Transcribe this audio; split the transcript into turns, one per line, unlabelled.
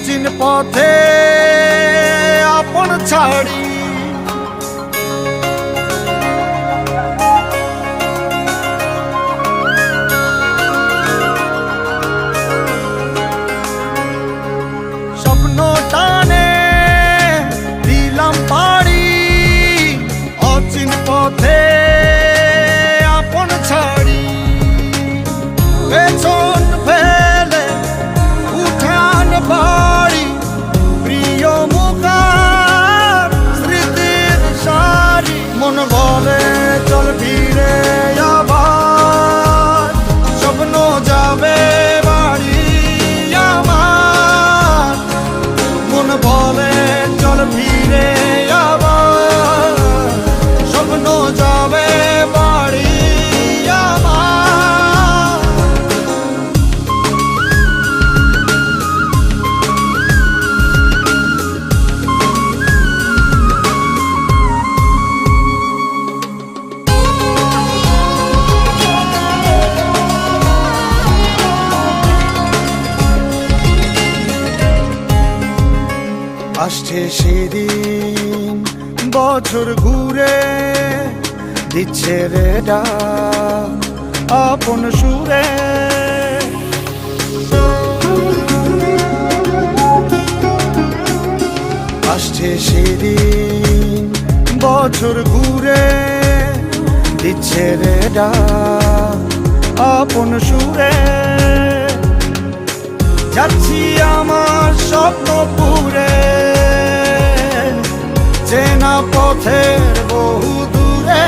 অচিন পথে আপন ছাড়ি স্বপ্ন টানে দিলাম পাড়ি অচিন পথে আপন ছাড়ি পেছন ফেলে উঠান বাড়ি প্রিয় মুখার স্মৃতির সারি মন বলে চল ফিরে আবার স্বপ্ন যাবে বাড়ি আমার মন বলে চল ফিরে আবার স্বপ্ন যাবে বাড়ি আমার আসছে সেদিন বছর ঘুরে দিচ্ছে রে ডাক আপন সুরে আসছে সেদিন বছর ঘুরে দিচ্ছে রে ডাক আপন সুরে যাচ্ছি আমার স্বপ্ন পুরে চেনা পথের বহু দূরে